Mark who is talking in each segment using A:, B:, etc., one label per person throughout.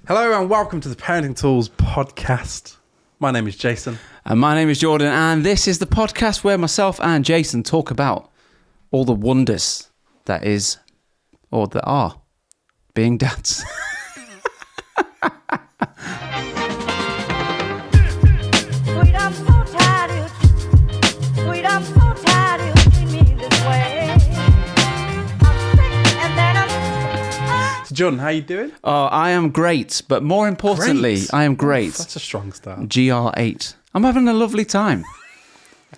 A: Hello and welcome to the Parenting Tools podcast. My name is Jason.
B: And my name is Jordan, and this is the podcast where myself and Jason talk about all the wonders that is, or that are, being dads.
C: Sweet, I'm so tired of you. Sweet, I'm so tired of you treating me this way. I'm sick and then
A: So Jordan, how you doing?
B: Oh, I am great, but more importantly,
A: Great.
B: I am great.
A: That's a strong start.
B: GR8. I'm having a lovely time.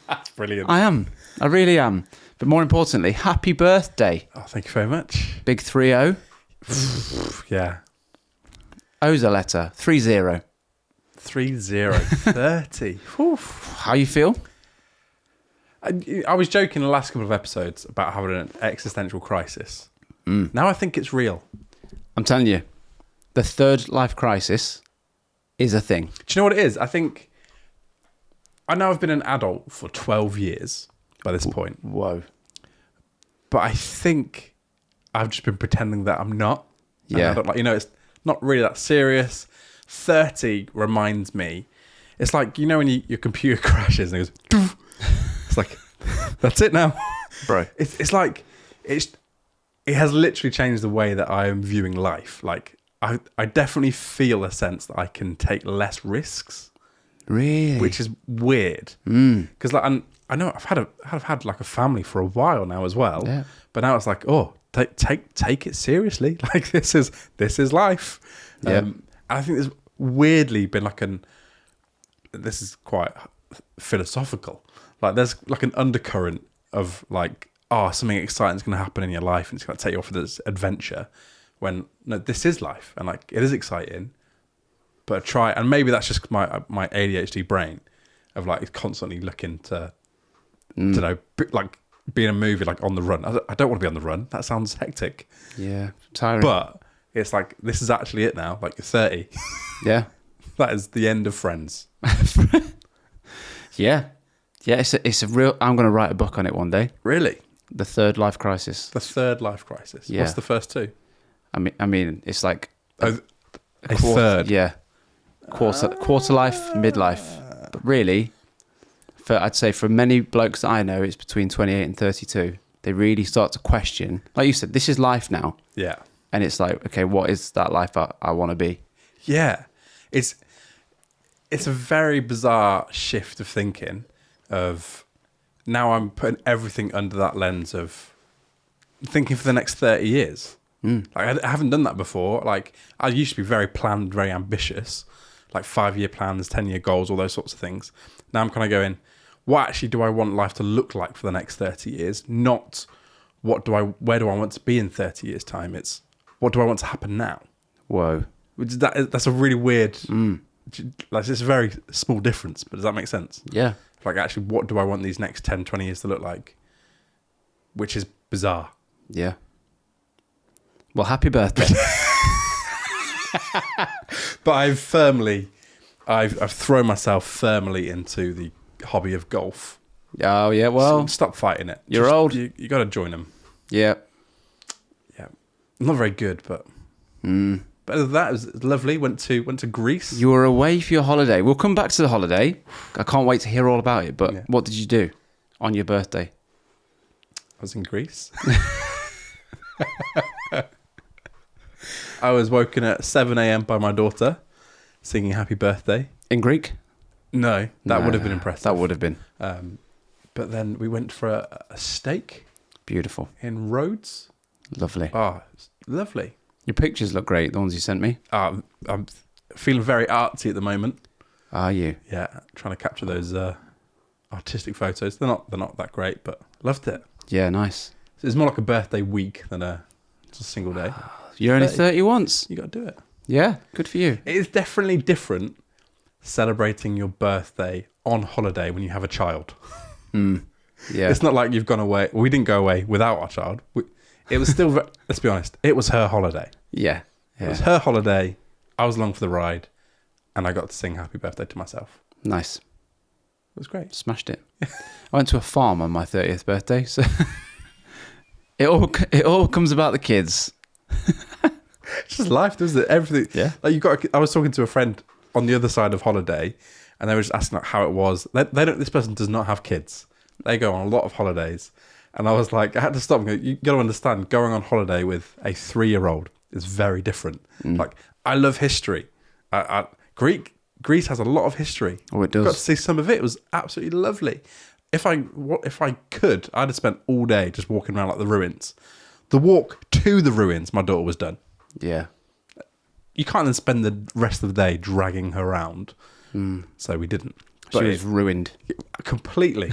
A: That's brilliant.
B: I am. I really am. But more importantly, happy birthday.
A: Oh, thank you very much.
B: Big 3-0.
A: Yeah.
B: O's a letter. 3-0.
A: 3-0. 30.
B: How you feel?
A: I was joking in the last couple of episodes about having an existential crisis. Now I think it's real.
B: I'm telling you, the third life crisis is a thing.
A: Do you know what it is? I know I've been an adult for 12 years by this point,
B: Whoa.
A: but I think I've just been pretending that I'm not. And
B: Yeah.
A: I don't it's not really that serious. 30 reminds me, it's like, when your computer crashes and it goes, doof. It's like, that's it now.
B: Bro.
A: It's like, it has literally changed the way that I am viewing life. Like, I definitely feel a sense that I can take less risks.
B: Really?
A: Which is weird. Because I know I've had like a family for a while now as well.
B: Yeah.
A: But now it's like, oh, take it seriously. Like this is life.
B: Yeah.
A: I think there's weirdly been this is quite philosophical. Like there's like an undercurrent of like, oh, something exciting is going to happen in your life and it's going to take you off of this adventure. When no, this is life and like it is exciting. But try, and maybe that's just my ADHD brain of like constantly looking to like be in a movie like on the run. I don't want to be on the run. That sounds hectic.
B: Yeah. Tiring.
A: But it's like this is actually it now. Like you're 30.
B: Yeah.
A: That is the end of Friends.
B: Yeah. Yeah. It's a real. I'm going to write a book on it one day.
A: Really,
B: The third life crisis.
A: the third life crisis.
B: Yeah.
A: What's the first two?
B: I mean, it's like
A: A third.
B: Yeah. Quarter life, midlife. But really, I'd say for many blokes that I know, it's between 28 and 32. They really start to question, like you said, this is life now.
A: Yeah.
B: And it's like, okay, what is that life I want to be?
A: Yeah. It's a very bizarre shift of thinking of now I'm putting everything under that lens of thinking for the next 30 years. Like I haven't done that before. Like I used to be very planned, very ambitious, like 5-year plans, 10-year goals, all those sorts of things. Now I'm kind of going, what actually do I want life to look like for the next 30 years? Not where do I want to be in 30 years time? It's what do I want to happen now?
B: Whoa.
A: That's a really weird, like it's a very small difference, but does that make sense?
B: Yeah.
A: Like actually, what do I want these next 10, 20 years to look like? Which is bizarre.
B: Yeah. Well, happy birthday.
A: But I've thrown myself firmly into the hobby of golf.
B: Oh, yeah. Well,
A: So stop fighting it.
B: you're old.
A: You got to join them.
B: Yeah.
A: Yeah, I'm not very good, but that was lovely. Went to Greece.
B: You were away for your holiday. We'll come back to the holiday. I can't wait to hear all about it. But
A: Yeah.
B: what did you do on your birthday?
A: I was in Greece. I was woken at 7 a.m. by my daughter, singing "Happy Birthday."
B: In Greek?
A: No, that would have been impressive.
B: That would have been.
A: But then we went for a steak
B: Beautiful.
A: in Rhodes.
B: Lovely.
A: Oh, it's lovely.
B: Your pictures look great, the ones you sent me.
A: I'm feeling very artsy at the moment.
B: Are you?
A: Yeah, trying to capture those artistic photos. They're not that great, but loved it.
B: Yeah, nice.
A: So it's more like a birthday week than just a single day.
B: You're only
A: 30.
B: 30 once.
A: You got to do it.
B: Yeah, good for you.
A: It is definitely different celebrating your birthday on holiday when you have a child.
B: Yeah.
A: It's not like you've gone away. We didn't go away without our child. It was still, let's be honest, it was her holiday.
B: Yeah.
A: It was
B: Yeah.
A: her holiday. I was along for the ride and I got to sing happy birthday to myself.
B: Nice.
A: It was great.
B: Smashed it. I went to a farm on my 30th birthday, so it all comes about the kids.
A: It's just life, doesn't it? Everything.
B: Yeah.
A: Like you got. I was talking to a friend on the other side of holiday, and they were just asking like how it was. They don't. This person does not have kids. They go on a lot of holidays, and I was like, I had to stop and go. You got to understand, going on holiday with a 3-year-old is very different. Like I love history. Greece has a lot of history.
B: Oh, it does.
A: Got to see some of it. It was absolutely lovely. If I could, I'd have spent all day just walking around like the ruins. The walk to the ruins, my daughter was done.
B: Yeah.
A: You can't then spend the rest of the day dragging her around. So we didn't.
B: She was ruined.
A: Completely.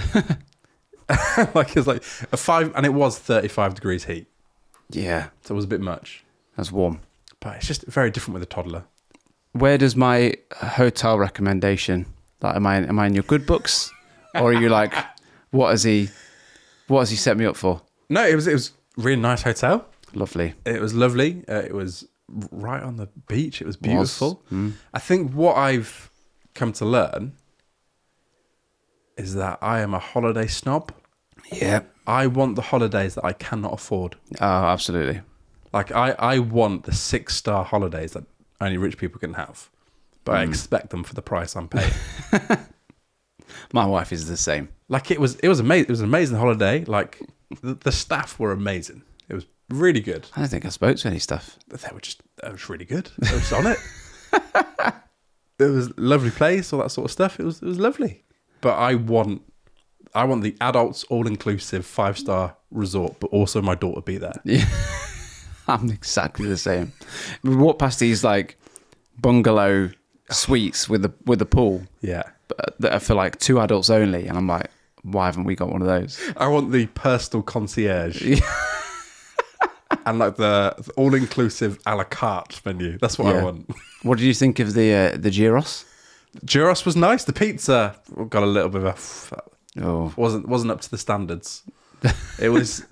A: Like it's like a 5, and it was 35 degrees heat.
B: Yeah.
A: So it was a bit much.
B: That's warm.
A: But it's just very different with a toddler.
B: Where does my hotel recommendation? Like, am I in your good books, or are you like, what has he set me up for?
A: No, it was a really nice hotel.
B: Lovely.
A: It was lovely. It was right on the beach. It was beautiful. I think what I've come to learn is that I am a holiday snob.
B: Yeah.
A: I want the holidays that I cannot afford.
B: Oh, absolutely.
A: Like I want the 6-star holidays that only rich people can have, but I expect them for the price I'm paying.
B: My wife is the same.
A: Like it was amazing. It was an amazing holiday. Like the staff were amazing. It was really good.
B: I don't think I spoke to any stuff.
A: They were really good. They were just on it. It was a lovely place, all that sort of stuff. It was lovely. But I want the adults all inclusive 5-star resort, but also my daughter be there.
B: Yeah. I'm exactly the same. We walk past these like bungalow suites with the pool.
A: Yeah.
B: That are for like 2 adults only, and I'm like, why haven't we got one of those?
A: I want the personal concierge. And like the all-inclusive a la carte menu. That's what I want.
B: What did you think of the gyros?
A: Gyros was nice. The pizza got a little bit of wasn't up to the standards. It was.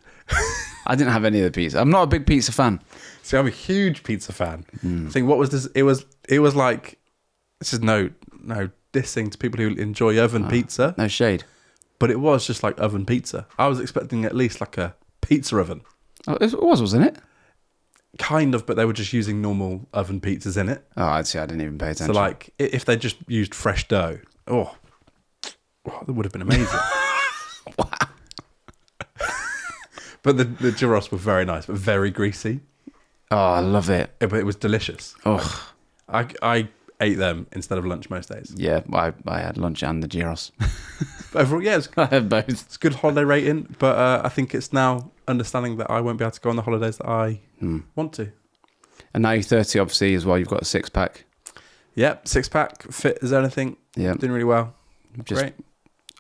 B: I didn't have any of the pizza. I'm not a big pizza fan.
A: See, I'm a huge pizza fan. I think what was this? It was like, this is no dissing to people who enjoy oven pizza.
B: No shade.
A: But it was just like oven pizza. I was expecting at least like a pizza oven.
B: Oh, it was, wasn't it?
A: Kind of, but they were just using normal oven pizzas in it.
B: Oh, I'd say I didn't even pay attention.
A: So like, if they just used fresh dough, that would have been amazing.
B: Wow.
A: But the gyros were very nice, but very greasy.
B: Oh, I love it.
A: But it was delicious.
B: Oh,
A: I ate them instead of lunch most days.
B: yeah. I had lunch and the gyros.
A: But overall, yeah,
B: I had both.
A: it's a good holiday rating. But I think it's now understanding that I won't be able to go on the holidays that I want to.
B: And now you're 30, obviously, as well. You've got a 6-pack.
A: Yep, 6-pack, fit as anything.
B: Yeah,
A: Doing really well.
B: just
A: Great.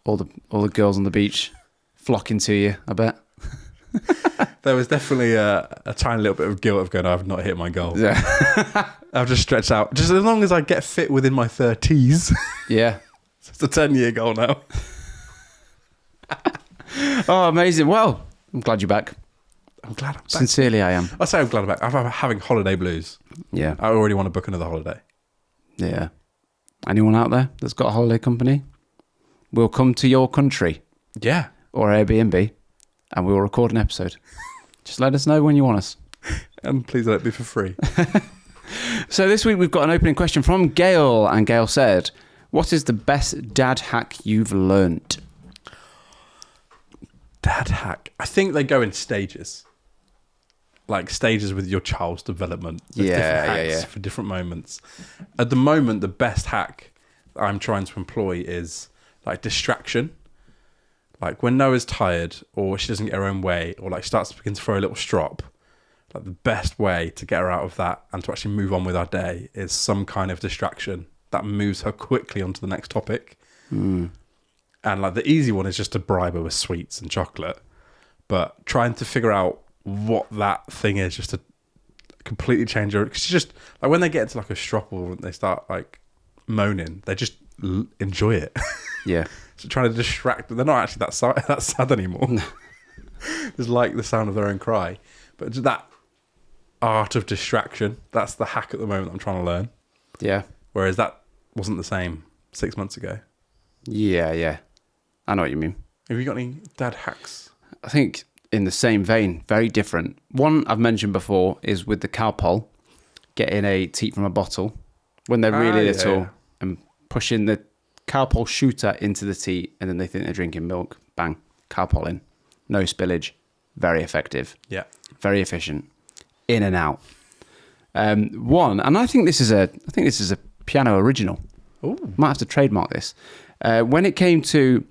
B: all the girls on the beach flocking to you, I bet.
A: There was definitely a tiny little bit of guilt of going, I've not hit my goal.
B: Yeah.
A: I've just stretched out. Just as long as I get fit within my 30s.
B: Yeah.
A: It's a 10-year goal now.
B: Oh, amazing. Well, I'm glad you're back.
A: I'm glad I'm back.
B: Sincerely, I am.
A: I say I'm glad I'm back. I'm having holiday blues.
B: Yeah.
A: I already want to book another holiday.
B: Yeah. Anyone out there that's got a holiday company? We'll come to your country
A: Yeah.
B: or Airbnb and we'll record an episode. Just let us know when you want us.
A: And please let it be for free.
B: So this week we've got an opening question from Gail, and Gail said, what is the best dad hack you've learnt?
A: Dad hack. I think they go in stages. Like stages with your child's development. There's different hacks for different moments. At the moment, the best hack that I'm trying to employ is like distraction. Like when Noah's tired or she doesn't get her own way or like starts to begin to throw a little strop, like the best way to get her out of that and to actually move on with our day is some kind of distraction that moves her quickly onto the next topic. And like the easy one is just to bribe her with sweets and chocolate, but trying to figure out what that thing is just to completely change her. Because just like when they get into like a strop or they start like moaning, they just enjoy it.
B: Yeah.
A: So trying to distract them. They're not actually that sad anymore. It's like the sound of their own cry. But just that art of distraction, that's the hack at the moment I'm trying to learn.
B: Yeah.
A: Whereas that wasn't the same 6 months ago.
B: Yeah. I know what you mean.
A: Have you got any dad hacks?
B: I think in the same vein, very different. One I've mentioned before is with the cow poll. getting a teat from a bottle when they're really little and pushing the cowpole shooter into the teat, and then they think they're drinking milk. Bang, cowpole in. No spillage. Very effective.
A: Yeah.
B: Very efficient. In and out. One, and I think this is a piano original.
A: Ooh.
B: Might have to trademark this. When it came to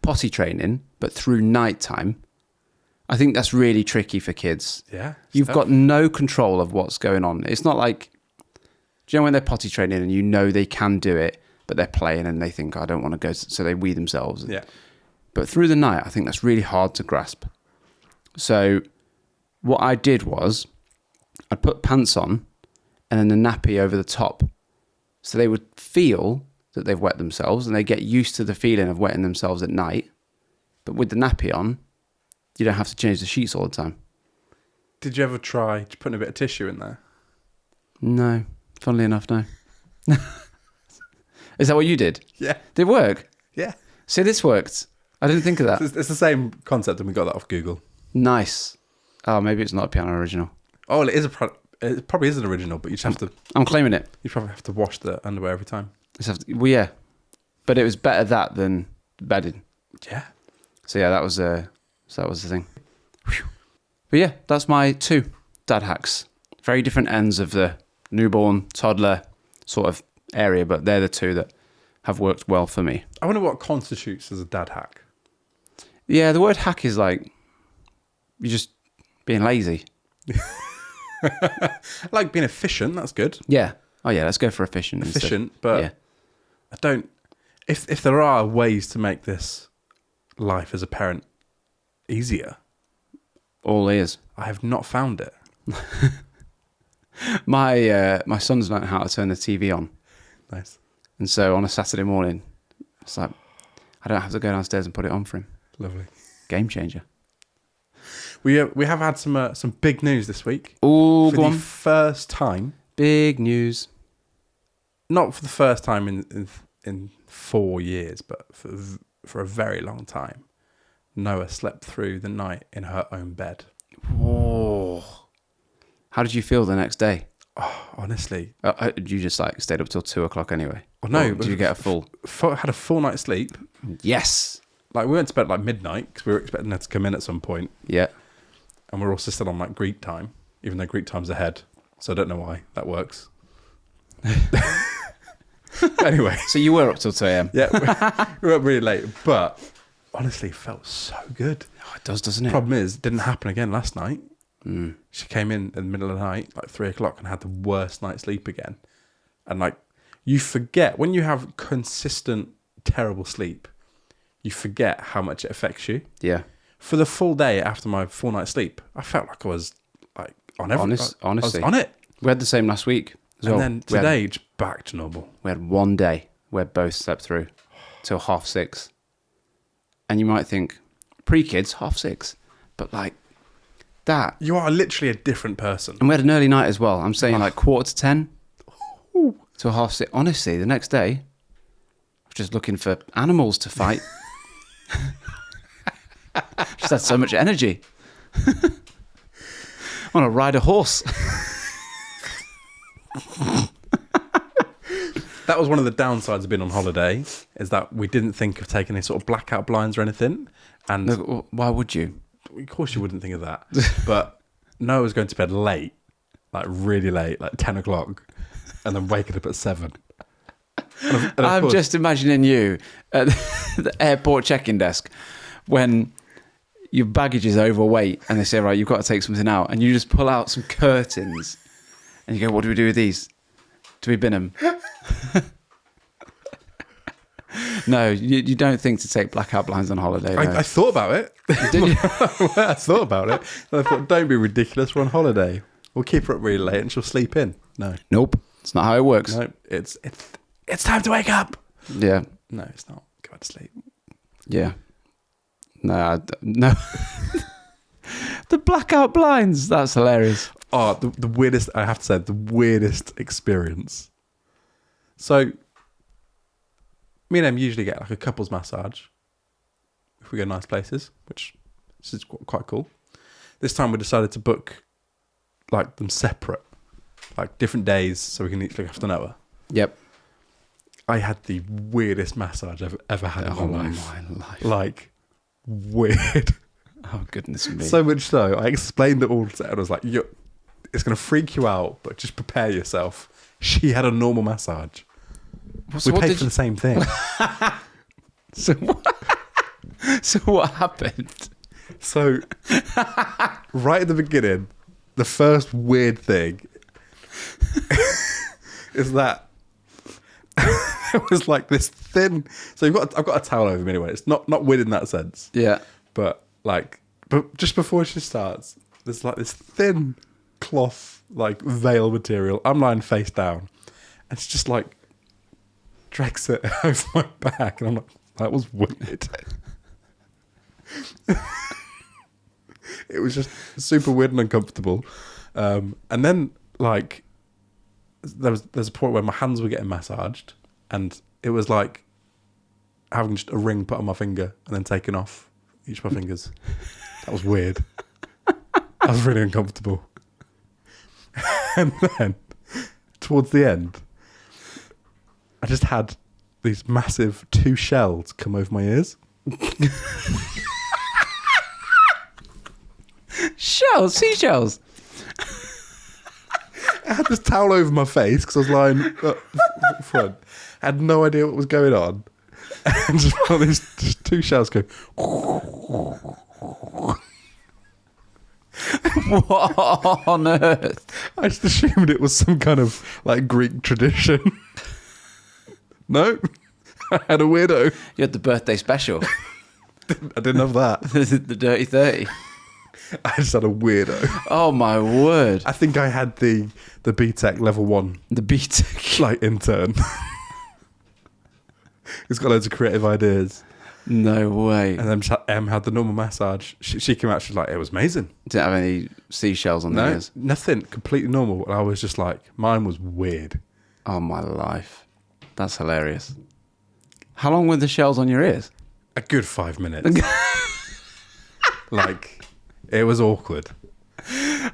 B: potty training, but through night time, I think that's really tricky for kids.
A: Yeah.
B: You've got no control of what's going on. It's not like, do you know when they're potty training and you know they can do it, but they're playing and they think, I don't want to go, so they wee themselves.
A: Yeah.
B: But through the night, I think that's really hard to grasp. So what I did was I'd put pants on and then a nappy over the top. So they would feel that they've wet themselves and they get used to the feeling of wetting themselves at night. But with the nappy on, you don't have to change the sheets all the time.
A: Did you ever try putting a bit of tissue in there?
B: No. Funnily enough, no. Is that what you did?
A: Yeah.
B: Did it work?
A: Yeah.
B: See, this worked. I didn't think of that.
A: It's the same concept, and we got that off Google.
B: Nice. Oh, maybe it's not a piano original.
A: Oh, well, it probably is an original, but you just have to.
B: I'm claiming it.
A: You probably have to wash the underwear every time.
B: Well, yeah. But it was better that than bedding.
A: Yeah.
B: So yeah, that was the thing. Whew. But yeah, that's my 2 dad hacks. Very different ends of the newborn, toddler sort of area, but they're the 2 that have worked well for me.
A: I wonder what constitutes as a dad hack.
B: Yeah, the word hack is like you're just being lazy.
A: I like being efficient. That's good.
B: Yeah. Oh yeah, let's go for efficient.
A: Efficient,
B: instead.
A: but
B: yeah.
A: I don't. If there are ways to make this life as a parent easier,
B: All ears.
A: I have not found it.
B: My son's learned how to turn the TV on.
A: Nice.
B: And so on a Saturday morning, it's like, I don't have to go downstairs and put it on for him.
A: Lovely.
B: Game changer.
A: We have had some big news this week.
B: Oh,
A: For
B: go
A: the
B: on.
A: first time,
B: Big news.
A: not for the first time in 4 years, but for a very long time, Noah slept through the night in her own bed.
B: Whoa. How did you feel the next day?
A: Oh, honestly.
B: You just like stayed up till 2:00 anyway?
A: Oh, no.
B: Or did you get a full?
A: Had a full night's sleep.
B: Yes.
A: Like, we went to bed at like midnight because we were expecting her to come in at some point.
B: Yeah.
A: And we're also still on like Greek time, even though Greek time's ahead. So I don't know why that works. Anyway.
B: So you were up till 2 a.m.
A: Yeah, we were up really late. But honestly, it felt so good.
B: Oh, it does, doesn't it?
A: Problem is, it didn't happen again last night.
B: Mm.
A: She came in the middle of the night, like 3:00, and had the worst night's sleep again. And like, you forget, when you have consistent, terrible sleep, you forget how much it affects you.
B: Yeah.
A: For the full day after my full night's sleep, I felt like I was like on everything.
B: Honestly.
A: I was on it.
B: We had the same last week as
A: And
B: well.
A: then today, just back to normal.
B: We had one day where both slept through till 6:30. And you might think, pre-kids, 6:30. But like that.
A: You are literally a different person.
B: And we had an early night as well. I'm saying like 9:45 till 6:30. Honestly, the next day, I was just looking for animals to fight. Just had so much energy. I want to ride a horse.
A: That was one of the downsides of being on holiday, is that we didn't think of taking any sort of blackout blinds or anything. And
B: Look, why would you?
A: of course you wouldn't think of that. But Noah was going to bed late, like really late, like 10:00, and then waking up at 7. And of
B: I'm
A: course-
B: just imagining you at the airport check-in desk when your baggage is overweight and they say, right, you've got to take something out, and you just pull out some curtains and you go, what do we do with these? Do we bin them? No, you don't think to take blackout blinds on holiday. No.
A: I thought about it.
B: Did you?
A: I thought about it. And I thought, don't be ridiculous. We're on holiday. We'll keep her up really late and she'll sleep in. No.
B: Nope. It's not how it works.
A: No. It's time to wake up.
B: Yeah.
A: No, it's not. Go back to sleep.
B: Yeah. No. The blackout blinds. That's hilarious.
A: Oh, the weirdest, I have to say, the weirdest experience. So, me and Em usually get like a couples massage if we go nice places, which is quite cool. This time we decided to book like them separate. like different days so we can each look after Noah.
B: Yep.
A: I had the weirdest massage I've ever had in my life. Like, weird.
B: Oh, goodness me.
A: So much so, I explained it all to her. I was like, it's going to freak you out, but just prepare yourself. She had a normal massage.
B: So
A: we paid for the same thing.
B: So what happened?
A: So, right at the beginning, the first weird thing is that it was like this thin. So I've got a towel over me anyway. It's not weird in that sense.
B: Yeah.
A: But just before she starts, there's like this thin cloth like veil material. I'm lying face down, and it's just like drags it over my back, and I'm like, that was weird. It was just super weird and uncomfortable. And then like there's a point where my hands were getting massaged, and it was like having just a ring put on my finger and then taken off each of my fingers. That was weird. That was really uncomfortable. And then towards the end, I just had these massive 2 shells come over my ears.
B: Shells, seashells.
A: I had this towel over my face because I was lying up front. I had no idea what was going on. And just felt these 2 shells go.
B: What on earth?
A: I just assumed it was some kind of like Greek tradition. No, I had a weirdo.
B: You had the birthday special.
A: I didn't have that.
B: The Dirty 30.
A: I just had a weirdo.
B: Oh my word.
A: I think I had the BTEC level 1
B: The BTEC.
A: like intern. He's got loads of creative ideas.
B: No way.
A: And then Em had the normal massage. She came out, she was like, it was amazing.
B: Didn't have any seashells on the
A: No,
B: ears.
A: nothing. Completely normal. And I was just like, mine was weird.
B: Oh my life. That's hilarious. How long were the shells on your ears?
A: A good 5 minutes. Like, it was awkward.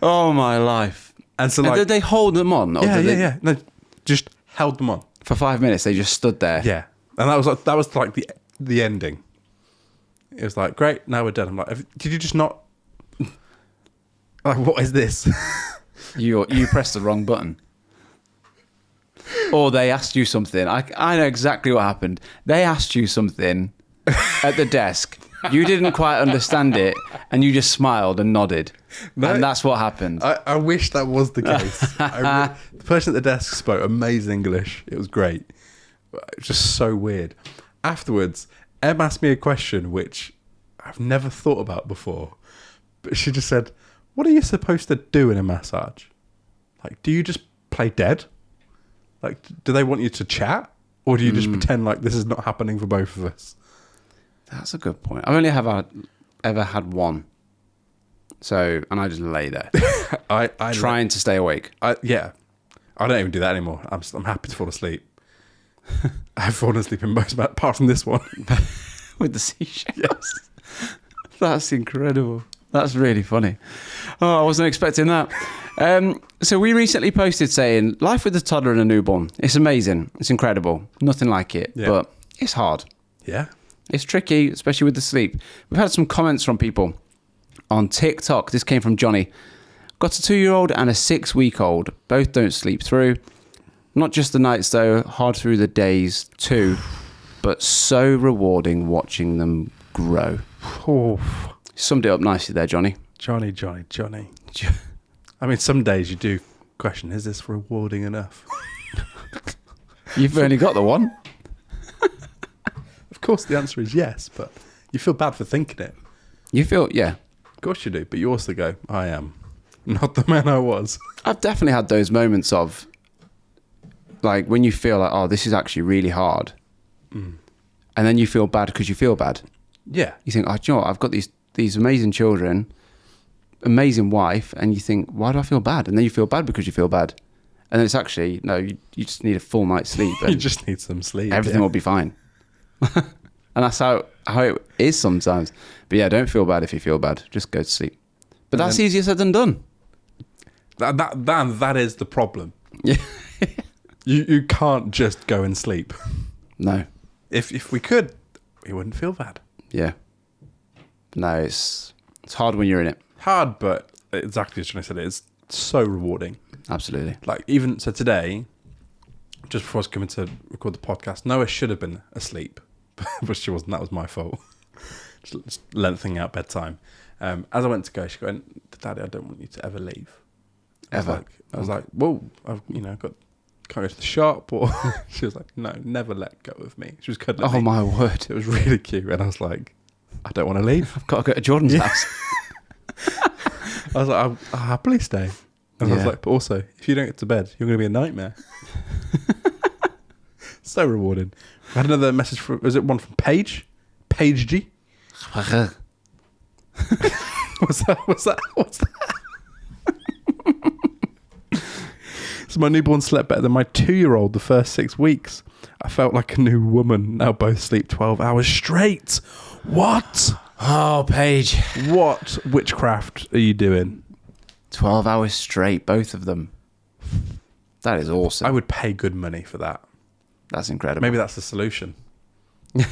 B: Oh my life.
A: And so
B: And
A: like,
B: did they hold them on? Or
A: yeah,
B: did they,
A: yeah. No, just held them on.
B: For 5 minutes, they just stood there.
A: Yeah. And that was like the ending. It was like, great, now we're done. I'm like, did you just not? Like, what is this?
B: You pressed the wrong button. Or they asked you something. I know exactly what happened. They asked you something at the desk. You didn't quite understand it, and you just smiled and nodded.
A: No,
B: and that's what happened.
A: I wish that was the case. The person at the desk spoke amazing English. It was great. It was just so weird. Afterwards, Em asked me a question which I've never thought about before. But she just said, what are you supposed to do in a massage? Like, do you just play dead? Like, do they want you to chat? Or do you just pretend like this is not happening for both of us?
B: That's a good point. I've only ever had one. So, and I just lay there.
A: I
B: trying to stay awake.
A: Yeah. I don't even do that anymore. I'm happy to fall asleep. I've fallen asleep in most, apart from this one.
B: With the seashells. Yes. That's incredible. That's really funny. Oh, I wasn't expecting that. So we recently posted saying, life with a toddler and a newborn. It's amazing. It's incredible. Nothing like it.
A: Yeah.
B: But it's hard.
A: Yeah.
B: It's tricky, especially with the sleep. We've had some comments from people on TikTok. This came from Johnny. Got a 2-year-old and a 6-week-old. Both don't sleep through. Not just the nights, though. Hard through the days, too. But so rewarding watching them grow.
A: Oh,
B: Summed it up nicely there, Johnny.
A: Johnny. I mean, some days you do question, is this rewarding enough?
B: You've only got the one.
A: Of course, the answer is yes, but you feel bad for thinking it.
B: You feel, yeah.
A: Of course you do, but you also go, I am not the man I was.
B: I've definitely had those moments of, like, when you feel like, oh, this is actually really hard. And then you feel bad because you feel bad.
A: Yeah.
B: You think, oh, do you know what? I've got these amazing children, amazing wife, and you think, why do I feel bad? And then you feel bad because you feel bad. And then it's actually, no, you just need a full night's sleep.
A: You just need some sleep.
B: Everything will be fine. And that's how it is sometimes. But yeah, don't feel bad if you feel bad. Just go to sleep. But that's easier said than done.
A: That is the problem.
B: Yeah.
A: You can't just go and sleep.
B: No.
A: If we could, we wouldn't feel bad.
B: Yeah. No, it's hard when you're in it.
A: Hard, but exactly as Johnny said, it's so rewarding.
B: Absolutely.
A: Like, even so today, just before I was coming to record the podcast, Noah should have been asleep, but she wasn't. That was my fault. Just lengthening out bedtime. As I went to go, she went, "Daddy, I don't want you to ever leave."
B: Ever?
A: I was like, "Whoa, can't go to the shop," or she was like, "No, never let go of me." She was cuddling me.
B: Oh my word.
A: It was really cute, and I was like, "I don't want to leave."
B: I've got to go to Jordan's house.
A: I was like, I'll happily stay. And I was
B: Yeah.
A: like, but also, if you don't get to bed, you're going to be a nightmare. So rewarding. I had another message was it one from Paige? Paige G? What's that? So my newborn slept better than my 2-year-old the first 6 weeks. I felt like a new woman. Now both sleep 12 hours straight. What?
B: Oh, Paige.
A: What witchcraft are you doing?
B: 12 hours straight, both of them. That is awesome.
A: I would pay good money for that.
B: That's incredible.
A: Maybe that's the solution.
B: Who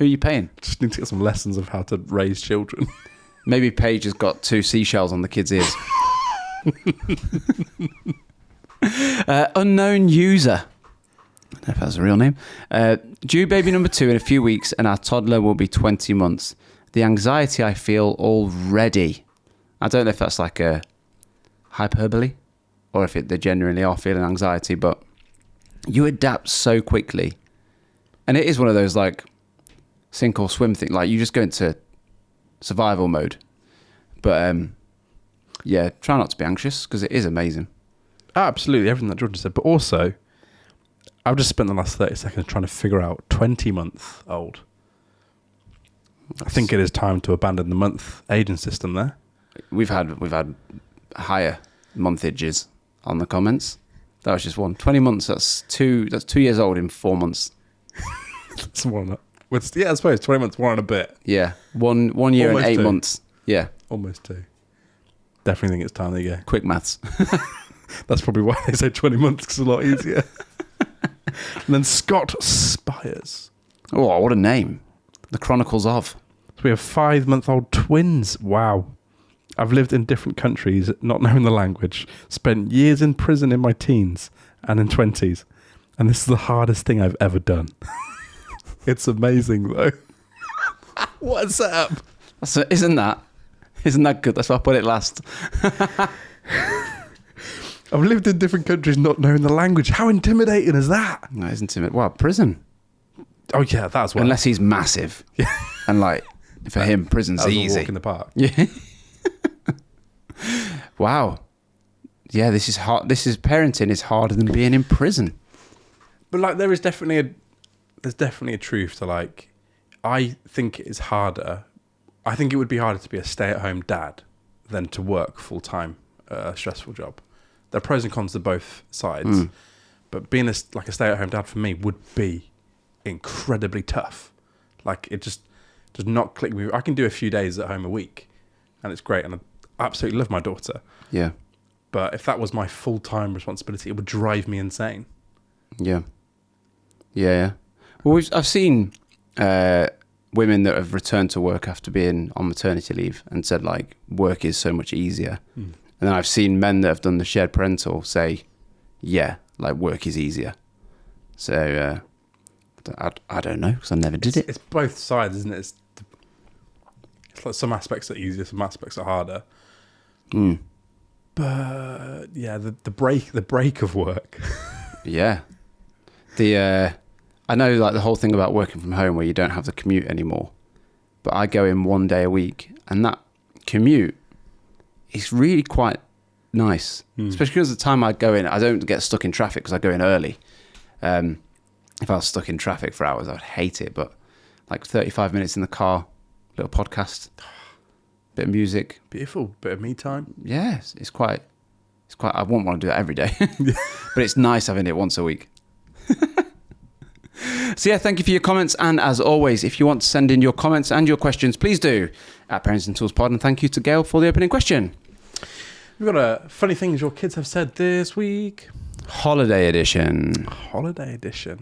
B: are you paying?
A: Just need to get some lessons of how to raise children.
B: Maybe Paige has got 2 seashells on the kid's ears. Unknown user. I don't know if that's a real name. Due baby number 2 in a few weeks, and our toddler will be 20 months. The anxiety I feel already. I don't know if that's like a hyperbole or if they genuinely are feeling anxiety, but you adapt so quickly. And it is one of those like sink or swim thing. Like you just go into survival mode. But yeah, try not to be anxious because it is amazing.
A: Absolutely, everything that Georgia said. But also, I've just spent the last 30 seconds trying to figure out 20-month-old. I think it is time to abandon the month aging system there.
B: We've had higher monthages on the comments. That was just one. 20 months, that's 2 years old in 4 months.
A: That's one. Yeah, I suppose 20 months, 1 and a bit.
B: Yeah. 1 year
A: Almost
B: and 8
A: 2.
B: months. Yeah.
A: Almost 2. Definitely think it's time. There you go.
B: Quick maths.
A: That's probably why they say 20 months, because it's a lot easier. And then Scott Spires.
B: Oh, what a name. The Chronicles of.
A: So we have 5-month-old twins. Wow. I've lived in different countries, not knowing the language, spent years in prison in my teens and in 20s. And this is the hardest thing I've ever done. It's amazing, though. What a setup.
B: Isn't that good? That's why I put it last.
A: I've lived in different countries, not knowing the language. How intimidating is that?
B: No, it's intimate. Well, prison.
A: Oh, yeah, that's what.
B: Unless he's massive.
A: Yeah.
B: And like, for him, prison's
A: That was a
B: easy.
A: walk in the park.
B: Yeah. Wow. Yeah, this is hard. Parenting is harder than being in prison.
A: But like, there's definitely a truth to like, I think it is harder. I think it would be harder to be a stay-at-home dad than to work full-time, a stressful job. There are pros and cons to both sides, but being a stay-at-home dad for me would be incredibly tough. Like, it just does not click with me. I can do a few days at home a week, and it's great, and I absolutely love my daughter.
B: Yeah.
A: But if that was my full-time responsibility, it would drive me insane.
B: Yeah. Yeah. Well, I've seen women that have returned to work after being on maternity leave and said, like, work is so much easier. And then I've seen men that have done the shared parental say, yeah, like, work is easier. So, I don't know, because I never did it.
A: It's both sides, isn't it? It's like some aspects are easier, some aspects are harder. But yeah, the break of work.
B: Yeah. I know, like, the whole thing about working from home where you don't have the commute anymore. But I go in 1 day a week, and that commute is really quite nice. Especially because the time I go in, I don't get stuck in traffic because I go in early. If I was stuck in traffic for hours, I would hate it. But like 35 minutes in the car, little podcast, bit of music.
A: Beautiful bit of me time.
B: Yeah, it's quite. I wouldn't want to do that every day, but it's nice having it once a week. So yeah, thank you for your comments, and as always, if you want to send in your comments and your questions, please do at Parents and Tools Pod. And thank you to Gail for the opening question.
A: We've got a funny things your kids have said this week.
B: Holiday edition.
A: Holiday edition.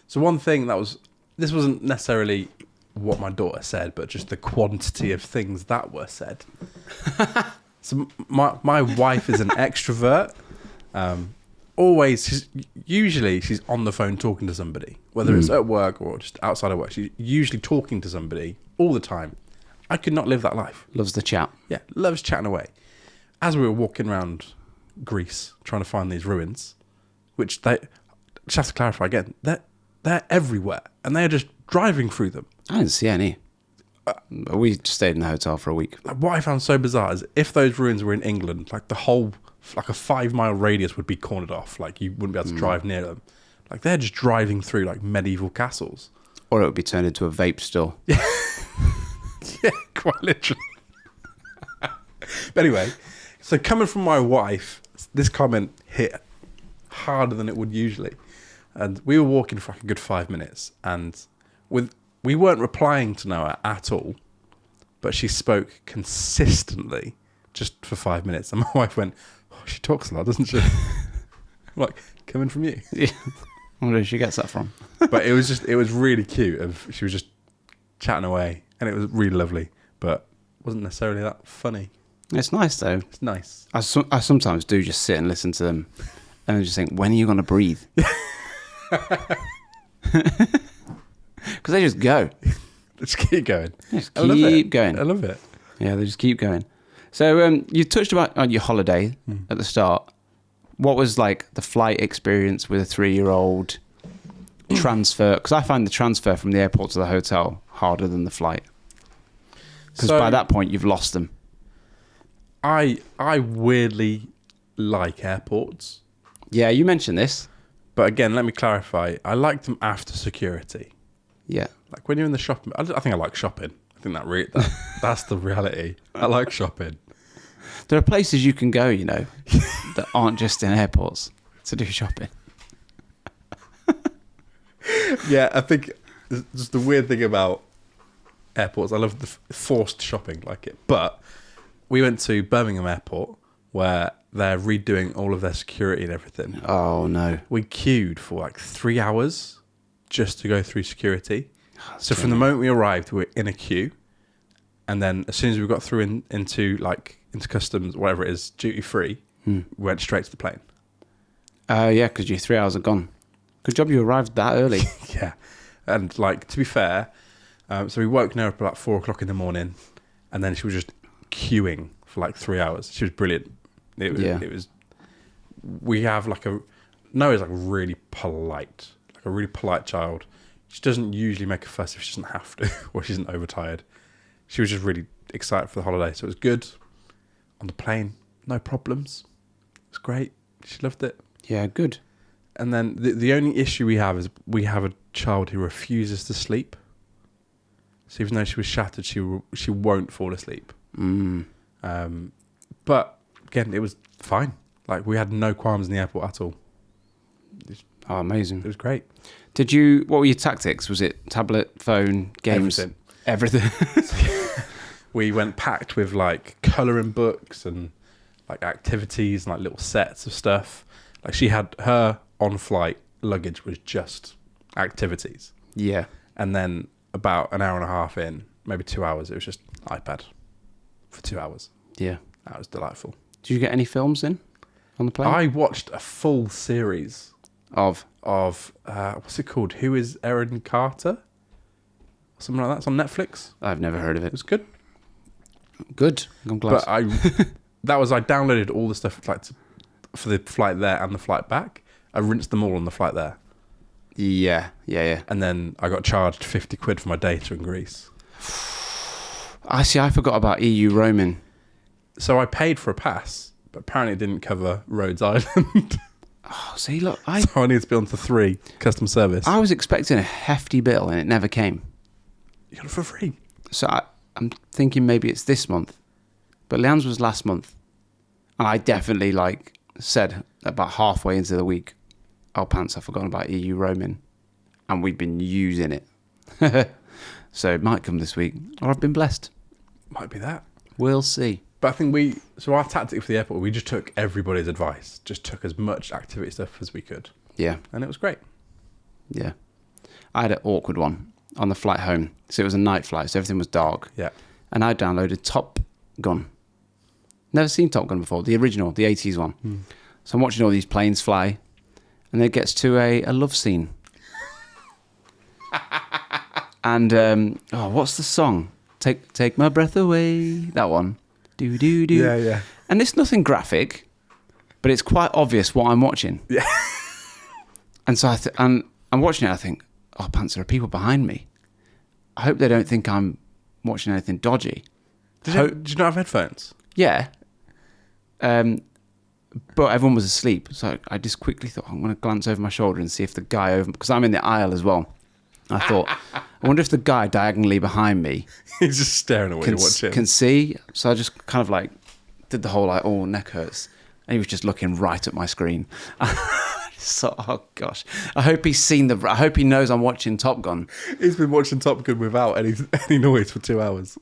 A: So one thing this wasn't necessarily what my daughter said, but just the quantity of things that were said. So my wife is an extrovert. Usually she's on the phone talking to somebody, whether it's at work or just outside of work. She's usually talking to somebody all the time. I could not live that life.
B: Loves the chat.
A: Yeah, loves chatting away. As we were walking around Greece trying to find these ruins, which they just have to clarify again, they're everywhere, and they're just driving through them.
B: I didn't see any. We stayed in the hotel for a week.
A: Like, what I found so bizarre is if those ruins were in England, like the whole, like a 5-mile radius would be cornered off. Like you wouldn't be able to drive near them. Like they're just driving through like medieval castles.
B: Or it would be turned into a vape store.
A: Yeah, quite literally. But anyway, so coming from my wife, this comment hit harder than it would usually. And we were walking for like a good 5 minutes, and we weren't replying to Noah at all, but she spoke consistently just for 5 minutes. And my wife went, "Oh, she talks a lot, doesn't she?" I'm like, coming from you.
B: Yeah. I wonder where she gets that from.
A: But it was really cute. She was just chatting away, and it was really lovely, but wasn't necessarily that funny.
B: It's nice though.
A: It's nice.
B: I sometimes do just sit and listen to them, and I just think, when are you going to breathe? Because they just go.
A: Just keep going.
B: Just keep going.
A: I love it.
B: Yeah, they just keep going. So you touched on your holiday at the start. What was like the flight experience with a 3-year-old transfer? Because I find the transfer from the airport to the hotel harder than the flight. Because by that point, you've lost them.
A: I weirdly like airports.
B: Yeah, you mentioned this.
A: But again, let me clarify. I like them after security.
B: Yeah.
A: Like when you're in the shopping, I think I like shopping. I think that's the reality. I like shopping.
B: There are places you can go, you know, that aren't just in airports to do shopping.
A: Yeah, I think just the weird thing about airports, I love the forced shopping like it. But we went to Birmingham Airport where they're redoing all of their security and everything.
B: Oh, no.
A: We queued for like 3 hours just to go through security. So from the moment we arrived, we were in a queue. And then as soon as we got through into customs, whatever it is, duty free, we went straight to the plane.
B: Yeah, because your 3 hours are gone. Good job you arrived that early.
A: Yeah. And like, to be fair, so we woke her up at like 4 o'clock in the morning, and then she was just queuing for like 3 hours. She was brilliant. It was, we have like Noah's like really polite, like a really polite child. She doesn't usually make a fuss if she doesn't have to, or she isn't overtired. She was just really excited for the holiday. So it was good. On the plane, no problems. It was great. She loved it.
B: Yeah, good.
A: And then the only issue we have is we have a child who refuses to sleep. So even though she was shattered, she won't fall asleep. But again, it was fine. Like we had no qualms in the airport at all.
B: Oh, amazing.
A: It was great.
B: What were your tactics? Was it tablet, phone, games? Everything.
A: We went packed with like colouring books and like activities and like little sets of stuff. Like she had her on-flight luggage was just activities.
B: Yeah.
A: And then about an hour and a half in, maybe 2 hours, it was just iPad for 2 hours.
B: Yeah.
A: That was delightful.
B: Did you get any films in on the plane?
A: I watched a full series
B: of
A: what's it called? Who is Erin Carter? Something like that. It's on Netflix.
B: I've never heard of
A: It
B: it.
A: was good.
B: Good. I'm glad.
A: But I downloaded all the stuff like for the flight there and the flight back. I rinsed them all on the flight there.
B: Yeah.
A: And then I got charged 50 quid for my data in Greece.
B: I forgot about EU roaming.
A: So I paid for a pass, but apparently it didn't cover Rhodes Island.
B: Oh, see, look,
A: So I need to be on to 3 customer service.
B: I was expecting a hefty bill and it never came.
A: You got it for free.
B: So I'm thinking maybe it's this month, but Leanne's was last month, and I definitely said about halfway into the week, "Oh pants, I've forgotten about EU roaming," and we've been using it. So it might come this week, or I've been blessed.
A: Might be that.
B: We'll see.
A: But I think our tactic for the airport, we just took everybody's advice, just took as much activity stuff as we could.
B: Yeah.
A: And it was great.
B: Yeah. I had an awkward one on the flight home. So it was a night flight, so everything was dark.
A: Yeah.
B: And I downloaded Top Gun. Never seen Top Gun before, the original, the 80s one. So I'm watching all these planes fly, and then it gets to a love scene. And, what's the song? Take my breath away. That one. Do, do, do.
A: Yeah, yeah.
B: And it's nothing graphic, but it's quite obvious what I'm watching.
A: Yeah.
B: And so I'm watching it, I think, oh, pants, there are people behind me. I hope they don't think I'm watching anything dodgy.
A: Did you not have headphones?
B: Yeah. But everyone was asleep. So I just quickly thought, I'm going to glance over my shoulder and see if the guy over... Because I'm in the aisle as well. I thought, I wonder if the guy diagonally behind me...
A: He's just staring at what you're watching.
B: Can see. So I just kind of like did the whole like, oh, neck hurts. And he was just looking right at my screen. So, oh gosh. I hope he's seen I hope he knows I'm watching Top Gun.
A: He's been watching Top Gun without any noise for 2 hours.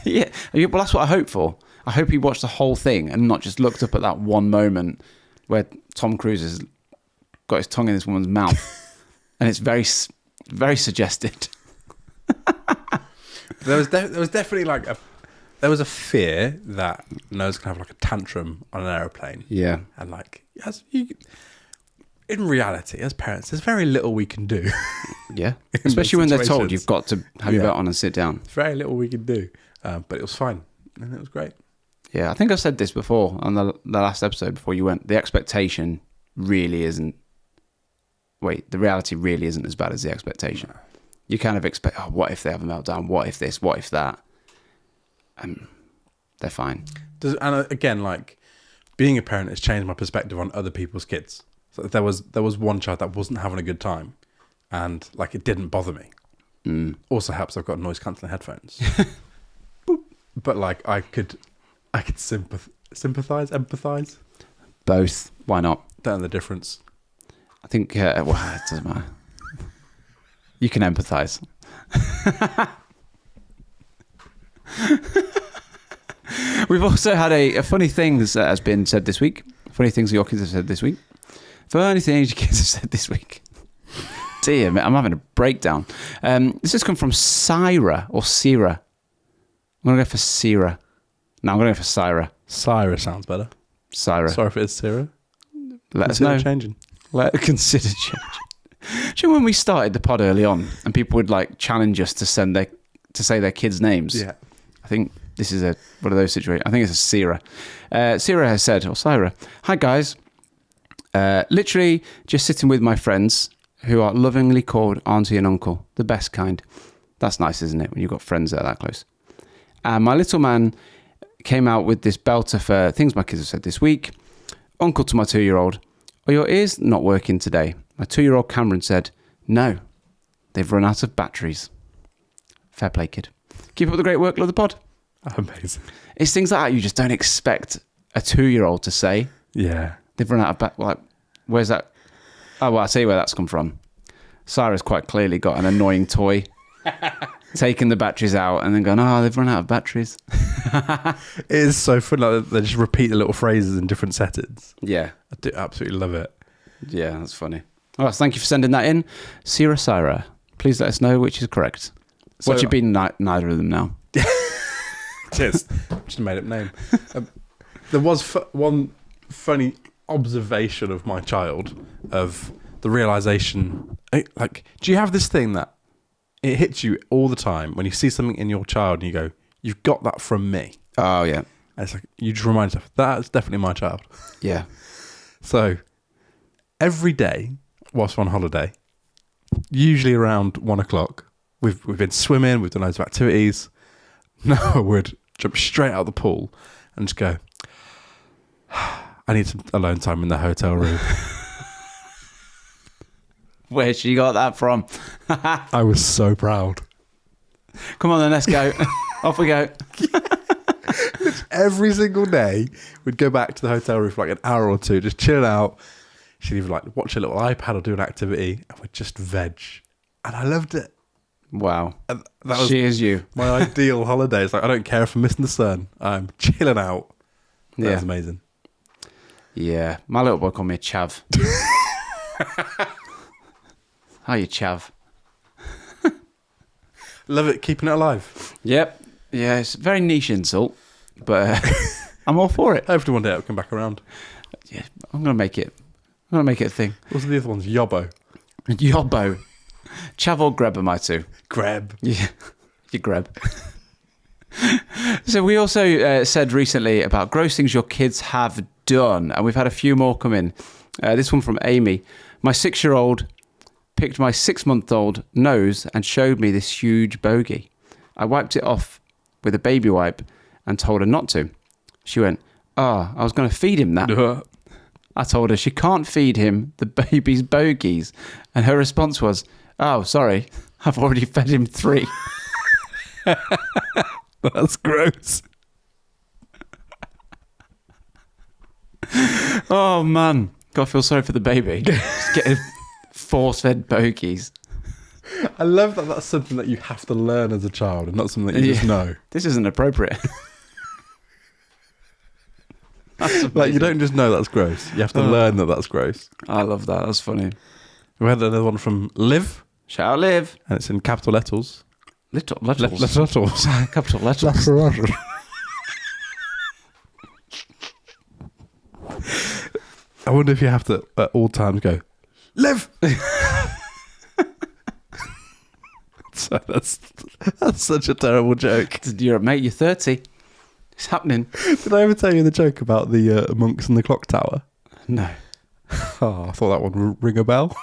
B: Yeah. Well, that's what I hope for. I hope he watched the whole thing and not just looked up at that one moment where Tom Cruise has got his tongue in this woman's mouth. And it's very, very suggested.
A: There was definitely like there was a fear that Noah's gonna have like a tantrum on an aeroplane.
B: Yeah.
A: And like, in reality, as parents, there's very little we can do.
B: Yeah. Especially when they're told
A: situations.
B: you've got to have your belt on and sit down.
A: There's very little we can do. But it was fine. And it was great.
B: Yeah, I think I've said this before on the last episode before you went. The expectation really isn't... Wait, the reality really isn't as bad as the expectation. No. You kind of expect, oh, what if they have a meltdown? What if this? What if that? They're fine.
A: And again, like, being a parent has changed my perspective on other people's kids. So there was one child that wasn't having a good time, and like it didn't bother me. Also helps I've got noise cancelling headphones. But like I could sympathize, empathize.
B: Both. Why not?
A: Don't know the difference.
B: I think it doesn't matter. You can empathize. We've also had a funny thing that has been said this week. Funny things your kids have said this week. Funny things your kids have said this week. Dear me, I'm having a breakdown. This has come from Syra or Sira. I'm going to go for Sira. No, I'm going to go for Syra.
A: Syra sounds better.
B: Syra.
A: Sorry if it is Syra.
B: Let us know.
A: Changing.
B: Consider changing. Do you know when we started the pod early on and people would like challenge us to say their kids' names?
A: Yeah.
B: I think this is one of those situations. I think it's a Sira. Sira has said, or Syra, hi guys. Literally just sitting with my friends who are lovingly called auntie and uncle, the best kind. That's nice, isn't it, when you've got friends that are that close. And my little man came out with this belter for things my kids have said this week. Uncle to my 2-year-old, are your ears not working today? My 2-year-old Cameron said, no, they've run out of batteries. Fair play, kid. Keep up the great work, love the pod.
A: Amazing.
B: It's things like that you just don't expect a 2-year-old to say.
A: Yeah.
B: They've run out of batteries. Like, where's that? Oh, well, I'll tell you where that's come from. Sarah's quite clearly got an annoying toy. Taking the batteries out and then going, oh, they've run out of batteries.
A: It is so fun. Like, they just repeat the little phrases in different settings.
B: Yeah.
A: I do absolutely love it.
B: Yeah, that's funny. All right, so thank you for sending that in. Syra. Please let us know which is correct.
A: So,
B: What you been neither of them now.
A: Just a made up name. There was one funny observation of my child of the realization, like, do you have this thing that it hits you all the time when you see something in your child and you go, you've got that from me?
B: Oh, yeah.
A: And it's like, you just remind yourself, that's definitely my child.
B: Yeah.
A: So every day whilst we're on holiday, usually around 1 o'clock, we've been swimming, we've done loads of activities. Noah would jump straight out of the pool and just go, I need some alone time in the hotel room.
B: Where she got that from?
A: I was so proud.
B: Come on then, let's go. Off we go.
A: Every single day, we'd go back to the hotel room for like an hour or two, just chill out. She'd either like watch a little iPad or do an activity, and we'd just veg. And I loved it.
B: Wow.
A: And that was
B: She is you.
A: my ideal holiday. It's like, I don't care if I'm missing the sun. I'm chilling out. That
B: Yeah.
A: was amazing.
B: Yeah. My little boy called me a chav. How you chav?
A: Love it, keeping it alive.
B: Yep. Yeah, it's a very niche insult, but I'm all for it.
A: Hopefully one day it'll come back around.
B: Yeah, I'm gonna make it. I'm gonna make it a thing.
A: What's the other ones? Yobbo.
B: Yobbo. Chav or greb are my two.
A: Grab.
B: Yeah, you grab. So we also said recently about gross things your kids have done, and we've had a few more come in. This one from Amy. My 6-year-old picked my 6-month-old nose and showed me this huge bogey. I wiped it off with a baby wipe and told her not to. She went, I was going to feed him that. I told her she can't feed him the baby's bogies. And her response was, oh, sorry, I've already fed him 3.
A: That's gross.
B: Oh, man. God, I feel sorry for the baby. Just getting force-fed bogies.
A: I love that that's something that you have to learn as a child and not something that you just know.
B: This isn't appropriate. That's
A: Like, you don't just know that's gross. You have to learn that that's gross.
B: I love that. That's funny.
A: We had another one from Liv,
B: Shout out, Liv.
A: and it's in capital letters.
B: Letters.
A: Letters.
B: Capital letters.
A: I wonder if you have to, at all times, go, Liv! So that's such a terrible joke.
B: You're mate, you're 30. It's happening.
A: Did I ever tell you the joke about the monks in the clock tower?
B: No.
A: Oh, I thought that one would ring a bell.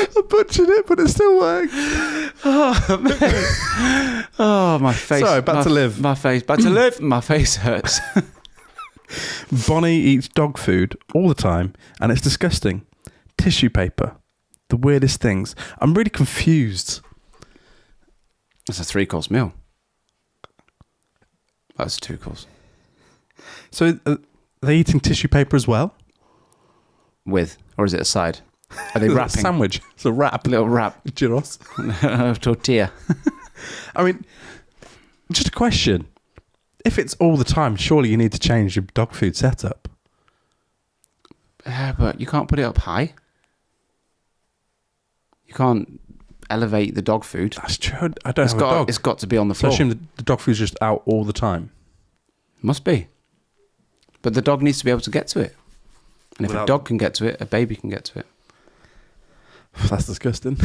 A: I butchered it, but it still worked.
B: Oh, mate. Oh, my face.
A: Sorry, back to Liv.
B: My face. Back to Liv. My face hurts.
A: Bonnie eats dog food all the time, and it's disgusting. Tissue paper. The weirdest things. I'm really confused.
B: That's a 3-course meal. That's a 2-course.
A: So, are they eating tissue paper as well?
B: With? Or is it a side? Are they
A: It's a
B: wrapping?
A: sandwich. It's a wrap.
B: A little wrap.
A: Gyros.
B: Tortilla.
A: I mean, just a question. If it's all the time, surely you need to change your dog food setup.
B: But you can't put it up high. You can't elevate the dog food.
A: That's true. I don't have a dog.
B: It's got to be on the
A: So I
B: floor.
A: assume the dog food's just out all the time.
B: Must be. But the dog needs to be able to get to it. And if a
A: Without-
B: dog can get to it, a baby can get to it.
A: That's disgusting.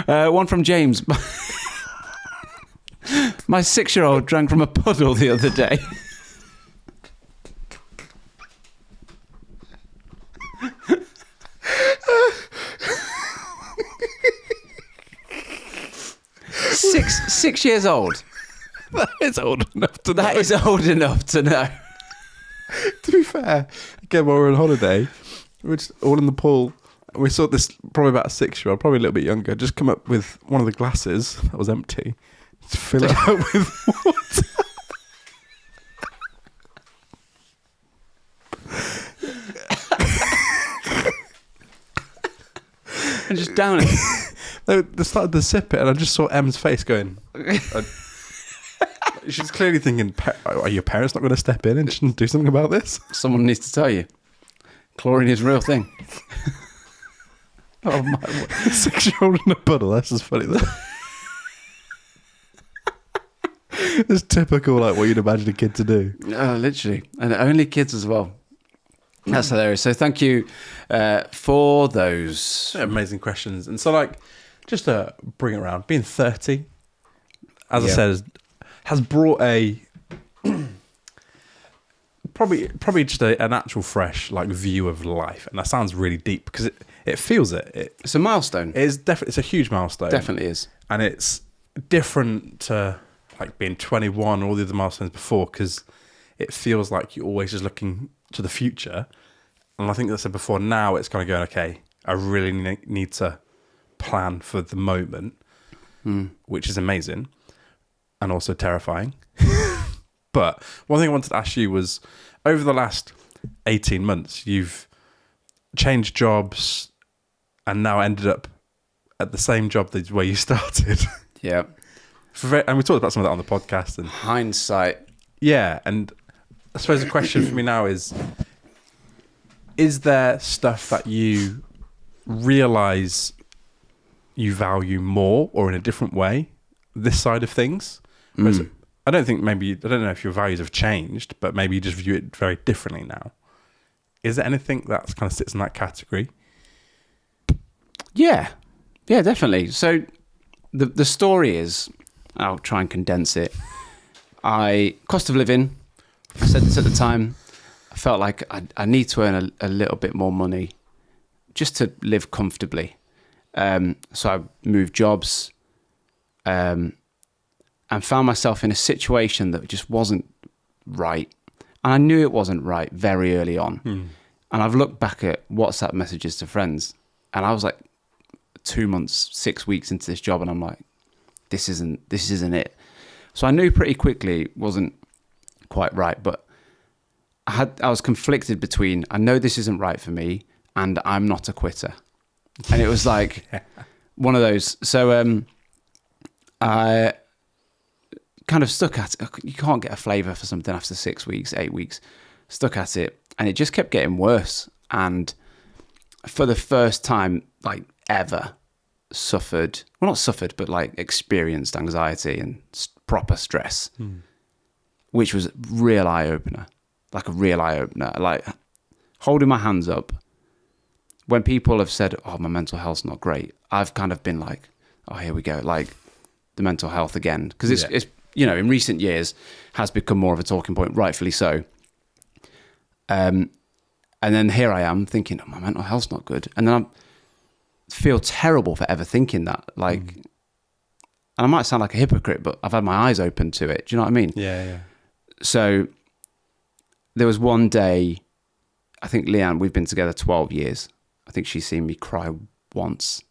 B: One from James. My 6-year-old drank from a puddle the other day. Six years old.
A: That is old enough to know.
B: That is old enough to know.
A: To be fair, again, while we were on holiday, we were just all in the pool. And we saw this, probably about a 6-year-old, probably a little bit younger, just come up with one of the glasses that was empty to fill it up with water.
B: And just down it.
A: They started to sip it, and I just saw Em's face going. She's clearly thinking, are your parents not going to step in and do something about this?
B: Someone needs to tell you. Chlorine is a real thing. Oh my word.
A: 6-year-old in a puddle, that's just funny though. It's typical, like, what you'd imagine a kid to do.
B: Literally. And only kids as well. That's hilarious. So thank you for those.
A: Amazing questions. And so, like, just to bring it around, being 30, as I
B: Yeah.
A: said, has brought a probably just an actual fresh, like, view of life. And that sounds really deep because it feels it.
B: It's a milestone.
A: It is definitely, it's a huge milestone.
B: Definitely is.
A: And it's different to, like, being 21 or all the other milestones before, because it feels like you're always just looking to the future. And I think as I said before, now it's kind of going, okay, I really need to plan for the moment, which is amazing and also terrifying. But one thing I wanted to ask you was, over the last 18 months, you've changed jobs and now ended up at the same job where you started.
B: Yeah.
A: And we talked about some of that on the podcast. And
B: Hindsight.
A: yeah, and I suppose the question for me now is there stuff that you realise you value more or in a different way this side of things? Whereas I don't know if your values have changed, but maybe you just view it very differently now. Is there anything that kind of sits in that category?
B: Yeah, definitely. So the story is, I'll try and condense it. Cost of living, I said this at the time, I felt like I need to earn a little bit more money just to live comfortably. So I moved jobs and found myself in a situation that just wasn't right. And I knew it wasn't right very early on. And I've looked back at WhatsApp messages to friends, and I was like 2 months, 6 weeks into this job, and I'm like, this isn't it. So I knew pretty quickly it wasn't quite right, but I was conflicted between, I know this isn't right for me, and I'm not a quitter. And it was like one of those. So I kind of stuck at it. You can't get a flavour for something after 6 weeks, 8 weeks. Stuck at it, and it just kept getting worse. And for the first time, like ever, experienced anxiety and proper stress, which was real eye-opener. Like a real eye-opener. Like holding my hands up. When people have said, oh, my mental health's not great, I've kind of been like, oh, here we go. Like the mental health again. Because it's, in recent years has become more of a talking point, rightfully so. And then here I am thinking, oh, my mental health's not good. And then I feel terrible for ever thinking that. Like, and I might sound like a hypocrite, but I've had my eyes open to it. Do you know what I mean?
A: Yeah.
B: So there was one day, I think Leanne, we've been together 12 years. I think she's seen me cry once.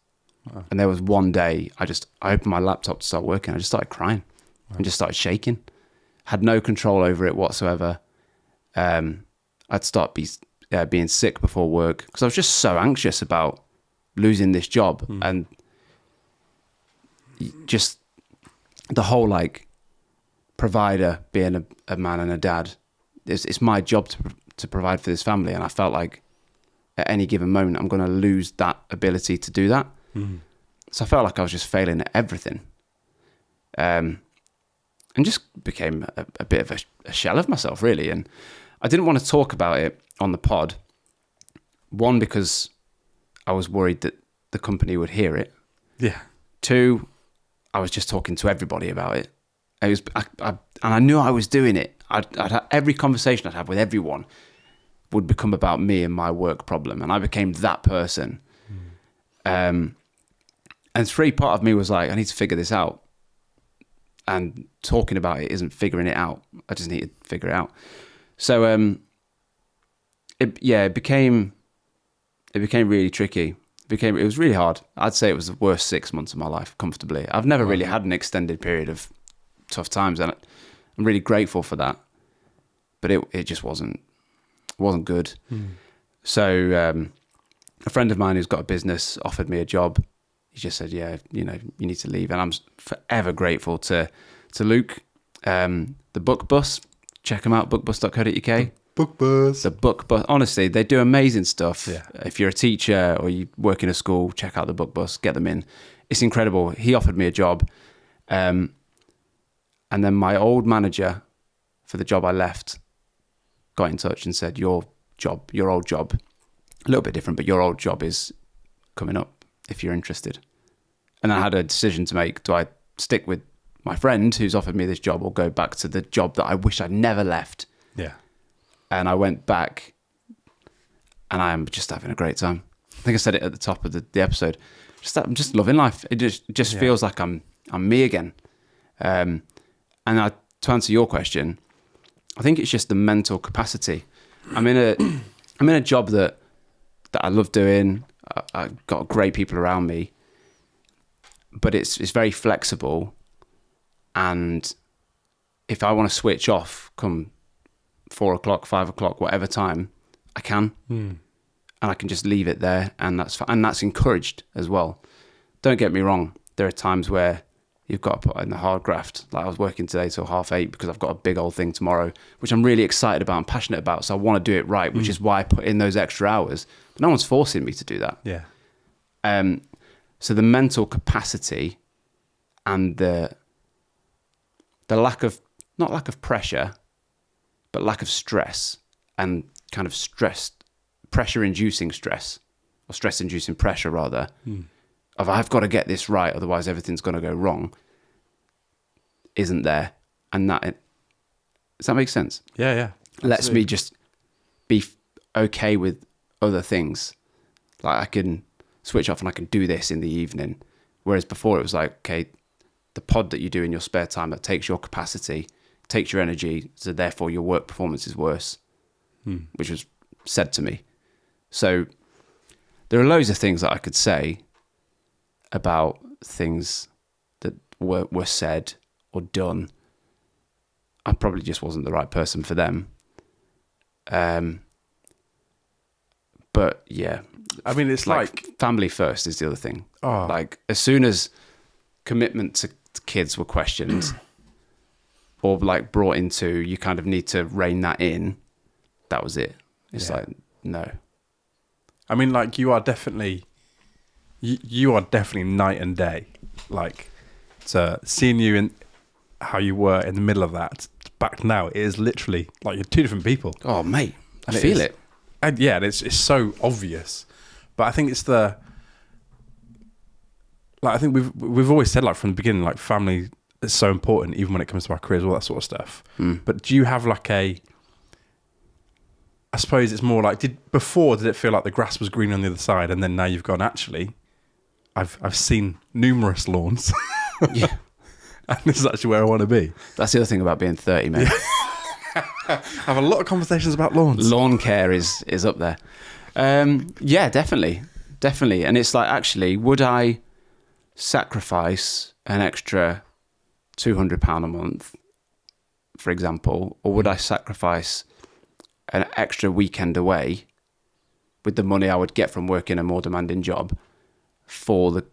B: Wow. And there was one day I opened my laptop to start working. I just started crying and just started shaking. Had no control over it whatsoever. I'd start being sick before work because I was just so anxious about losing this job and just the whole like provider, being a man and a dad. It's my job to provide for this family, and I felt like at any given moment I'm going to lose that ability to do that. So I felt like I was just failing at everything, and just became a bit of a shell of myself, really. And I didn't want to talk about it on the pod. One, because I was worried that the company would hear it.
A: Yeah.
B: Two, I was just talking to everybody about it. And I knew I was doing it. I'd every conversation I'd have with everyone would become about me and my work problem, and I became that person. And part of me was like, I need to figure this out. And talking about it isn't figuring it out. I just need to figure it out. So it became really tricky. It was really hard. I'd say it was the worst 6 months of my life, comfortably. I've never really had an extended period of tough times, and I'm really grateful for that. But it just wasn't good. So a friend of mine who's got a business offered me a job. He just said, yeah, you need to leave. And I'm forever grateful to Luke, the Book Bus. Check them out, bookbus.co.uk.
A: Book Bus.
B: The Book Bus. Honestly, they do amazing stuff.
A: Yeah.
B: If you're a teacher or you work in a school, check out the Book Bus, get them in. It's incredible. He offered me a job. And then my old manager for the job I left got in touch and said, your old job, a little bit different, but your old job is coming up if you're interested. And I had a decision to make. Do I stick with my friend who's offered me this job or go back to the job that I wish I'd never left?
A: Yeah.
B: And I went back, and I am just having a great time. I think I said it at the top of the episode. I'm just loving life. It just feels like I'm me again. And to answer your question, I think it's just the mental capacity. I'm in a job that I love doing. I've got great people around me, but it's very flexible, and if I want to switch off come 4 o'clock, 5 o'clock, whatever time, I can. And I can just leave it there, and that's fine. And that's encouraged as well. Don't get me wrong. There are times where you've got to put in the hard graft. Like I was working today till 8:30 because I've got a big old thing tomorrow, which I'm really excited about and passionate about. So I want to do it right, which is why I put in those extra hours. But no one's forcing me to do that.
A: Yeah.
B: So the mental capacity and the lack of, not lack of pressure, but lack of stress and kind of pressure-inducing stress, or stress-inducing pressure rather, of I've got to get this right, otherwise everything's going to go wrong, isn't there. And does that make sense?
A: Yeah.
B: Lets me just be okay with other things. Like I can switch off and I can do this in the evening. Whereas before it was like, okay, the pod that you do in your spare time, that takes your capacity, takes your energy, so therefore your work performance is worse, which was said to me. So there are loads of things that I could say about things that were said or done. I probably just wasn't the right person for them. But yeah,
A: I mean, it's like
B: family first is the other thing.
A: Oh.
B: Like as soon as commitment to kids were questioned or like brought into, you kind of need to rein that in. That was it. It's like, no.
A: I mean, like you are definitely night and day. Like, so seeing you in how you were in the middle of that back now, it is literally like you're two different people.
B: Oh, mate, I
A: And
B: feel it.
A: And yeah, and it's so obvious. But I think it's I think we've always said, like from the beginning, like family is so important, even when it comes to our careers, all that sort of stuff. But do you have like I suppose it's more like, did it feel like the grass was green on the other side, and then now you've gone, actually, I've seen numerous lawns.
B: Yeah.
A: And this is actually where I want to be.
B: That's the other thing about being 30, mate.
A: I have a lot of conversations about lawns.
B: Lawn care is up there. Yeah, definitely. And it's like, actually, would I sacrifice an extra £200 a month, for example, or would I sacrifice an extra weekend away with the money I would get from working a more demanding job for the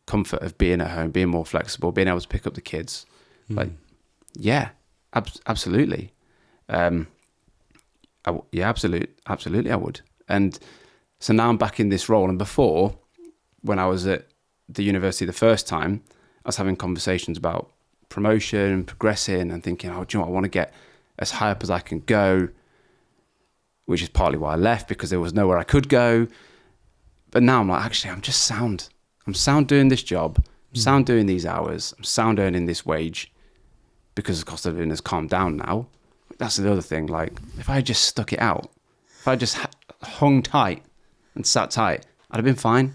B: comfort of being at home, being more flexible, being able to pick up the kids? Like, yeah, absolutely. Absolutely I would. And so now I'm back in this role. And before, when I was at the university the first time, I was having conversations about promotion, progressing, and thinking, oh, do you know what? I want to get as high up as I can go, which is partly why I left, because there was nowhere I could go. But now I'm like, actually, I'm just sound. I'm sound doing this job. I'm sound doing these hours. I'm sound earning this wage, because the cost of living has calmed down now. That's the other thing. Like, if I had just stuck it out, if I just hung tight and sat tight, I'd have been fine.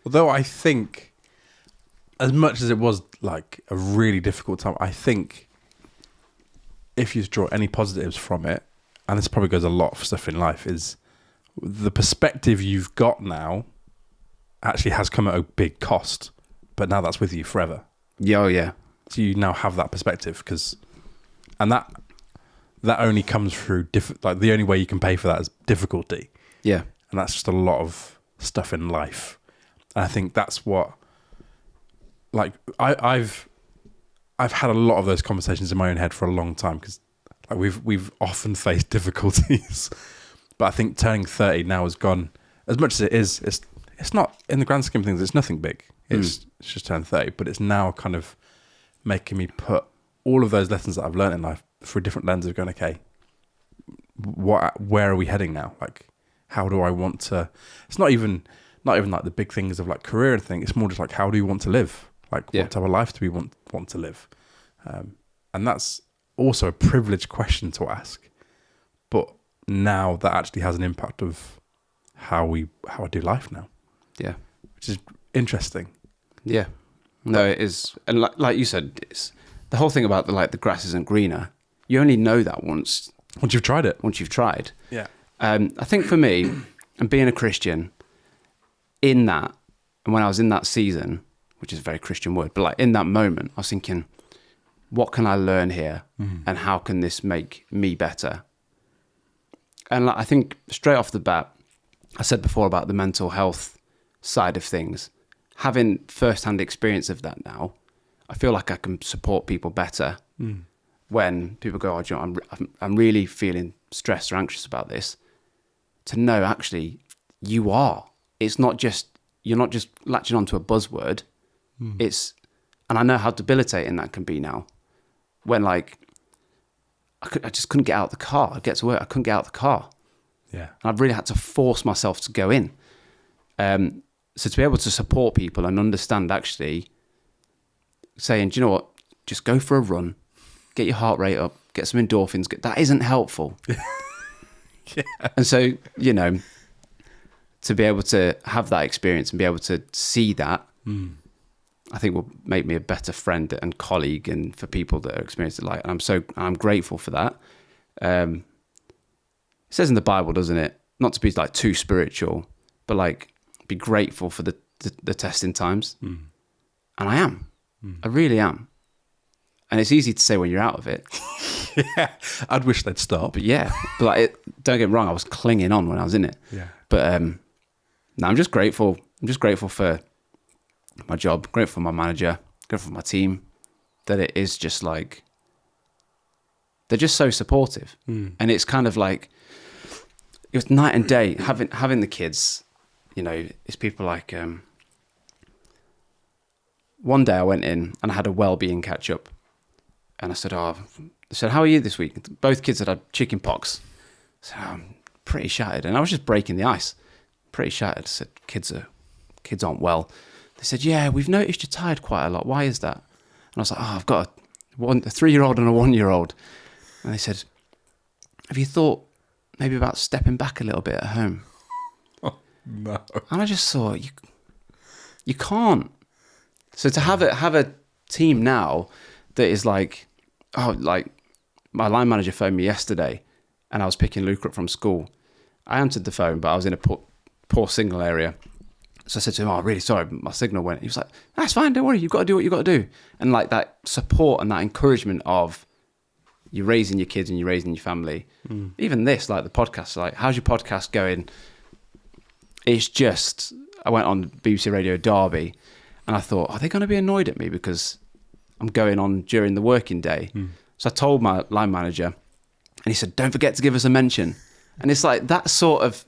A: Although I think, as much as it was like a really difficult time, I think if you draw any positives from it, and this probably goes a lot for stuff in life, is the perspective you've got now actually has come at a big cost, but now that's with you forever.
B: Yeah, oh yeah.
A: So you now have that perspective, and that only comes through like the only way you can pay for that is difficulty.
B: Yeah.
A: And that's just a lot of stuff in life. And I think that's what, like, I've had a lot of those conversations in my own head for a long time, because like we've often faced difficulties. But I think turning 30 now has gone, as much as it is, it's not, in the grand scheme of things, it's nothing big. It's just turned 30, but it's now kind of making me put all of those lessons that I've learned in life through a different lens of going, okay, where are we heading now? Like, how do I want to? It's not even like the big things of like career and thing. It's more just like, how do you want to live? Like, what type of life do we want to live? And that's also a privileged question to ask. But now that actually has an impact of how I do life now.
B: Yeah.
A: Which is interesting.
B: Yeah. No, it is. And like you said, it's the whole thing about the grass isn't greener. You only know that once
A: you've tried it.
B: Once you've tried.
A: Yeah.
B: I think for me, and being a Christian, in that, and when I was in that season, which is a very Christian word, but like in that moment, I was thinking, what can I learn here, and how can this make me better? And like, I think straight off the bat, I said before about the mental health side of things. Having first-hand experience of that now, I feel like I can support people better when people go, oh, do you know, I'm really feeling stressed or anxious about this. To know actually you are. It's not just, you're not just latching onto a buzzword. It's, and I know how debilitating that can be now. When like, I just couldn't get out of the car. I'd get to work, I couldn't get out of the car.
A: Yeah.
B: And I've really had to force myself to go in. So to be able to support people and understand actually saying, do you know what, just go for a run, get your heart rate up, get some endorphins, that isn't helpful.
A: Yeah.
B: And so, you know, to be able to have that experience and be able to see that, I think will make me a better friend and colleague, and for people that are experiencing it like, and I'm grateful for that. It says in the Bible, doesn't it? Not to be like too spiritual, but like be grateful for the testing times. And I am. I really am. And it's easy to say when you're out of it.
A: Yeah, I'd wish they'd stop.
B: But yeah, but like, don't get me wrong, I was clinging on when I was in it.
A: Yeah.
B: But no, I'm just grateful. I'm just grateful for my job, grateful for my manager, grateful for my team, that it is just like, they're just so supportive. And it's kind of like, it was night and day having the kids, you know, it's people like, one day I went in and I had a well-being catch up, and I said, how are you this week? Both kids had chicken pox. I said, I'm pretty shattered. And I was just breaking the ice. Pretty shattered. I said, kids aren't well. They said, yeah, we've noticed you're tired quite a lot. Why is that? And I was like, I've got a 3-year-old and a 1-year-old. And they said, have you thought maybe about stepping back a little bit at home?
A: Oh, no.
B: And I just thought, you can't. So to have a team now that is like, like my line manager phoned me yesterday and I was picking Luca up from school. I answered the phone, but I was in a poor signal area. So I said to him, really sorry, my signal went. He was like, that's fine, don't worry, you've got to do what you've got to do. And like that support and that encouragement of you're raising your kids and you're raising your family. Even this, like the podcast, like, how's your podcast going? It's just, I went on BBC Radio Derby and I thought, are they going to be annoyed at me because I'm going on during the working day? So I told my line manager and he said, don't forget to give us a mention. And it's like that sort of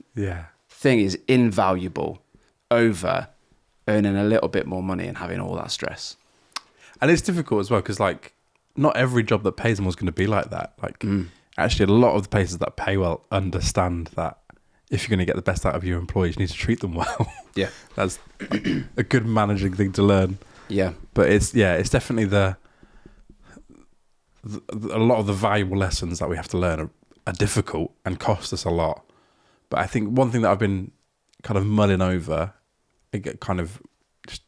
B: thing is invaluable over earning a little bit more money and having all that stress.
A: And it's difficult as well because like not every job that pays more is going to be like that. Like actually a lot of the places that pay well understand that if you're going to get the best out of your employees, you need to treat them well. Yeah. That's a good managing thing to learn. Yeah. But it's definitely a lot of the valuable lessons that we have to learn are difficult and cost us a lot. But I think one thing that I've been kind of mulling over, I get kind of just,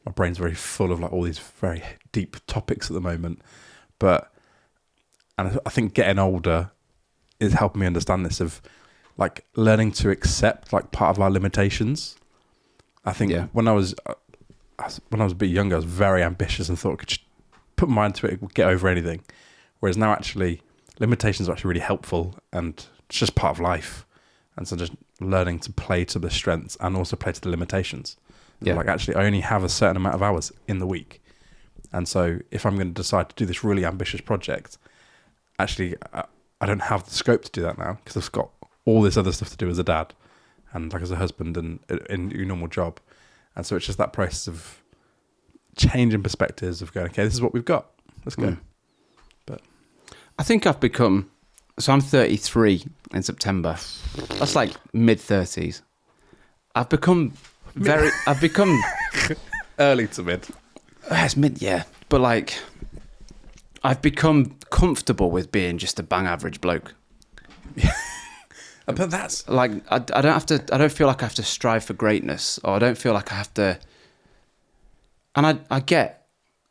A: my brain's very full of like all these very deep topics at the moment. And I think getting older is helping me understand this of like learning to accept like part of our limitations. I think when I was a bit younger, I was very ambitious and thought I could just put my mind to it, get over anything. Whereas now actually limitations are actually really helpful and it's just part of life. And so just learning to play to the strengths and also play to the limitations. Yeah. Like actually I only have a certain amount of hours in the week. And so if I'm going to decide to do this really ambitious project, actually I don't have the scope to do that now because I've got all this other stuff to do as a dad and like as a husband and in your normal job. And so it's just that process of changing perspectives of going, okay, this is what we've got. Let's go. But
B: I think I've become, so I'm 33 in September. That's like mid-30s. I've become
A: early to mid.
B: It's mid, yeah. But like, I've become comfortable with being just a bang average bloke.
A: But that's
B: like, I don't feel like I have to strive for greatness, or I don't feel like I have to. And I get,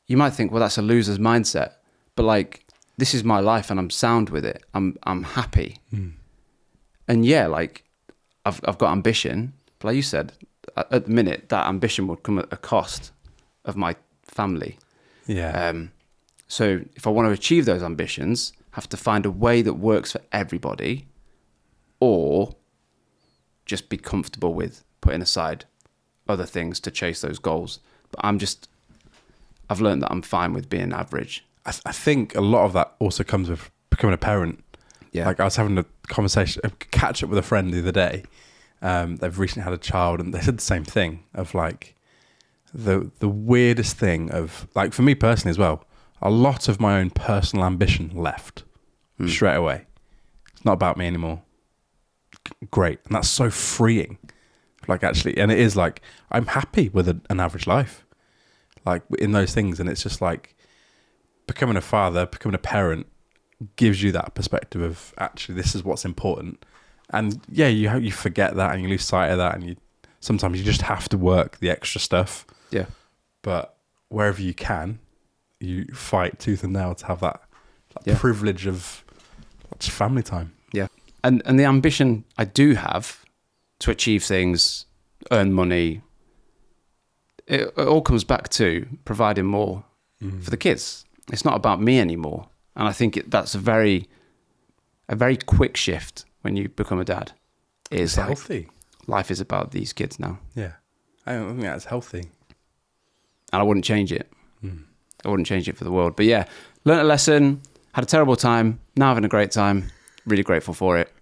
B: you might think, well, that's a loser's mindset, but like, this is my life and I'm sound with it. I'm happy. And yeah, like I've got ambition, but like you said, at the minute, that ambition would come at a cost of my family.
A: Yeah.
B: So if I want to achieve those ambitions, I have to find a way that works for everybody, or just be comfortable with putting aside other things to chase those goals. But I've learned that I'm fine with being average.
A: I think a lot of that also comes with becoming a parent.
B: Yeah.
A: Like I was having a catch up with a friend the other day. They've recently had a child, and they said the same thing of like the weirdest thing of like, for me personally as well, a lot of my own personal ambition left straight away. It's not about me anymore. Great. And that's so freeing. Like actually, and it is like, I'm happy with an average life, like in those things. And it's just like becoming a father, becoming a parent gives you that perspective of actually, this is what's important. And yeah, you forget that and you lose sight of that. And sometimes you just have to work the extra stuff.
B: Yeah.
A: But wherever you can, you fight tooth and nail to have that privilege of just family time.
B: Yeah. And the ambition I do have to achieve things, earn money, it all comes back to providing more for the kids. It's not about me anymore. And I think that's a very quick shift when you become a dad.
A: It's like, healthy.
B: Life is about these kids now.
A: Yeah. I don't think that's healthy.
B: And I wouldn't change it. I wouldn't change it for the world. But yeah, learned a lesson, had a terrible time, now having a great time, really grateful for it.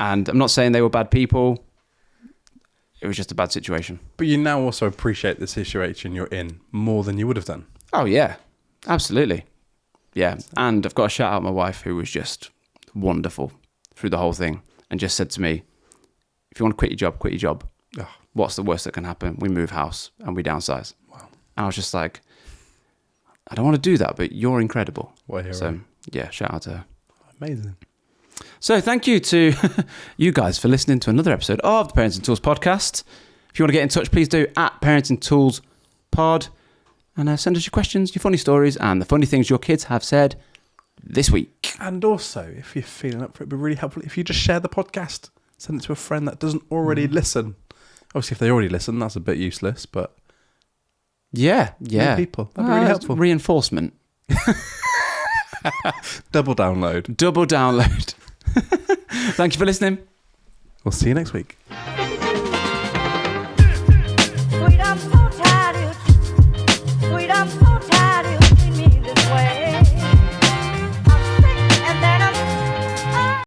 B: And I'm not saying they were bad people. It was just a bad situation.
A: But you now also appreciate the situation you're in more than you would have done.
B: Oh, yeah. Absolutely. Yeah. And I've got to shout out my wife, who was just wonderful through the whole thing and just said to me, if you want to quit your job, quit your job.
A: Oh.
B: What's the worst that can happen? We move house and we downsize.
A: Wow.
B: And I was just like, I don't want to do that, but you're incredible.
A: What a hero.
B: So, yeah, shout out to her.
A: Amazing.
B: So thank you to you guys for listening to another episode of the Parenting Tools podcast. If you want to get in touch, please do at Parenting Tools Pod, and send us your questions, your funny stories, and the funny things your kids have said this week.
A: And also, if you're feeling up for it, it'd be really helpful if you just share the podcast. Send it to a friend that doesn't already listen. Obviously, if they already listen, that's a bit useless, but
B: yeah.
A: New people. That'd be really helpful.
B: Reinforcement.
A: Double download.
B: Thank you for listening.
A: We'll see you next week.